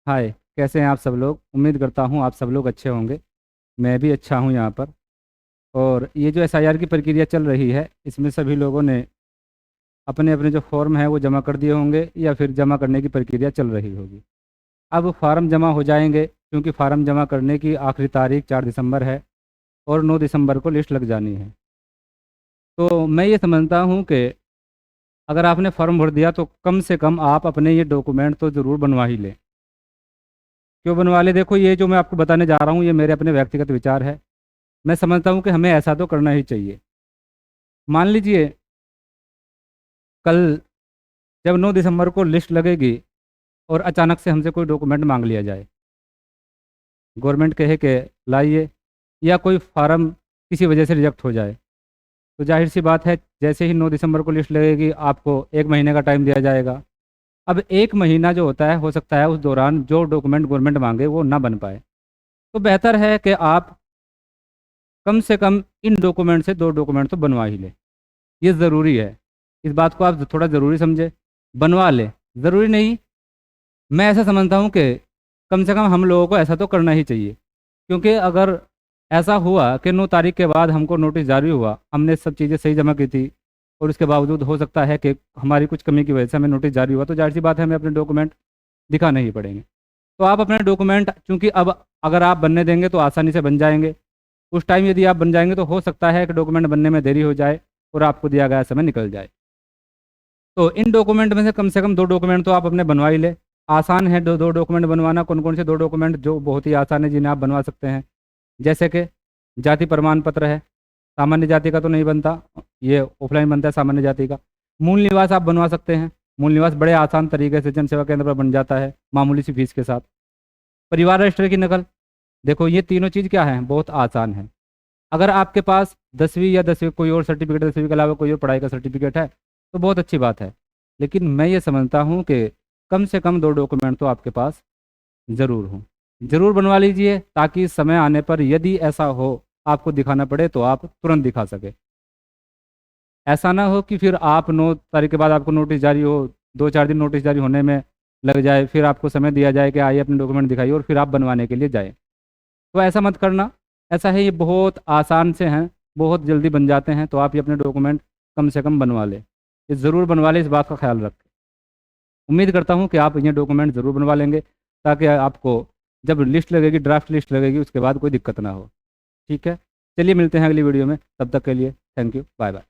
हाय, कैसे हैं आप सब लोग। उम्मीद करता हूँ आप सब लोग अच्छे होंगे। मैं भी अच्छा हूँ यहाँ पर। और ये जो एसआईआर की प्रक्रिया चल रही है, इसमें सभी लोगों ने अपने अपने जो फॉर्म है वो जमा कर दिए होंगे या फिर जमा करने की प्रक्रिया चल रही होगी। अब फार्म जमा हो जाएंगे, क्योंकि फार्म जमा करने की आखिरी तारीख 4 दिसंबर है और 9 दिसंबर को लिस्ट लग जानी है। तो मैं ये समझता हूँ कि अगर आपने फॉर्म भर दिया तो कम से कम आप अपने ये डॉक्यूमेंट तो ज़रूर बनवा ही लें। क्यों बनवा लें? देखो, ये जो मैं आपको बताने जा रहा हूँ ये मेरे अपने व्यक्तिगत विचार है। मैं समझता हूँ कि हमें ऐसा तो करना ही चाहिए। मान लीजिए कल जब 9 दिसंबर को लिस्ट लगेगी और अचानक से हमसे कोई डॉक्यूमेंट मांग लिया जाए, गवर्नमेंट कहे कि लाइए, या कोई फार्म किसी वजह से रिजेक्ट हो जाए, तो जाहिर सी बात है जैसे ही 9 दिसंबर को लिस्ट लगेगी आपको 1 महीने का टाइम दिया जाएगा। अब 1 महीना जो होता है, हो सकता है उस दौरान जो डॉक्यूमेंट गवर्नमेंट मांगे वो ना बन पाए। तो बेहतर है कि आप कम से कम इन डॉक्यूमेंट से 2 डॉक्यूमेंट तो बनवा ही लें। ये ज़रूरी है। इस बात को आप थोड़ा ज़रूरी समझे, बनवा लें। ज़रूरी नहीं, मैं ऐसा समझता हूँ कि कम से कम हम लोगों को ऐसा तो करना ही चाहिए। क्योंकि अगर ऐसा हुआ कि 9 तारीख के बाद हमको नोटिस जारी हुआ, हमने सब चीज़ें सही जमा की थी और उसके बावजूद हो सकता है कि हमारी कुछ कमी की वजह से हमें नोटिस जारी हुआ, तो जाहिर सी बात है हमें अपने डॉक्यूमेंट दिखाने ही पड़ेंगे। तो आप अपने डॉक्यूमेंट, चूँकि अब अगर आप बनने देंगे तो आसानी से बन जाएंगे। उस टाइम यदि आप बन जाएंगे तो हो सकता है कि डॉक्यूमेंट बनने में देरी हो जाए और आपको दिया गया समय निकल जाए। तो इन डॉक्यूमेंट में से कम 2 डॉक्यूमेंट तो आप अपने बनवा ही ले। आसान है दो दो डॉक्यूमेंट बनवाना। कौन कौन से 2 डॉक्यूमेंट जो बहुत ही आसान है जिन्हें आप बनवा सकते हैं? जैसे कि जाति प्रमाण पत्र है। सामान्य जाति का तो नहीं बनता, ये ऑफलाइन बनता है सामान्य जाति का। मूल निवास आप बनवा सकते हैं। मूल निवास बड़े आसान तरीके से जन सेवा केंद्र पर बन जाता है, मामूली सी फीस के साथ। परिवार रजिस्टर की नकल। देखो, ये तीनों चीज़ क्या है, बहुत आसान है। अगर आपके पास 10वीं या 10वीं कोई और सर्टिफिकेट, 10वीं के अलावा कोई और पढ़ाई का सर्टिफिकेट है तो बहुत अच्छी बात है। लेकिन मैं ये समझता हूँ कि कम से कम 2 डॉक्यूमेंट तो आपके पास ज़रूर हों। ज़रूर बनवा लीजिए, ताकि समय आने पर यदि ऐसा हो आपको दिखाना पड़े तो आप तुरंत दिखा सके। ऐसा ना हो कि फिर आप 9 तारीख के बाद आपको नोटिस जारी हो, 2-4 दिन नोटिस जारी होने में लग जाए, फिर आपको समय दिया जाए कि आइए अपने डॉक्यूमेंट दिखाइए और फिर आप बनवाने के लिए जाए। तो ऐसा मत करना। ऐसा है, ये बहुत आसान से हैं, बहुत जल्दी बन जाते हैं। तो आप ये अपने डॉक्यूमेंट कम से कम बनवा लें। ये ज़रूर बनवा लें, इस बात का ख्याल रखें। उम्मीद करता हूँ कि आप ये डॉक्यूमेंट ज़रूर बनवा लेंगे, ताकि आपको जब लिस्ट लगेगी, ड्राफ्ट लिस्ट लगेगी, उसके बाद कोई दिक्कत ना हो। ठीक है, चलिए मिलते हैं अगली वीडियो में। तब तक के लिए थैंक यू, बाय बाय।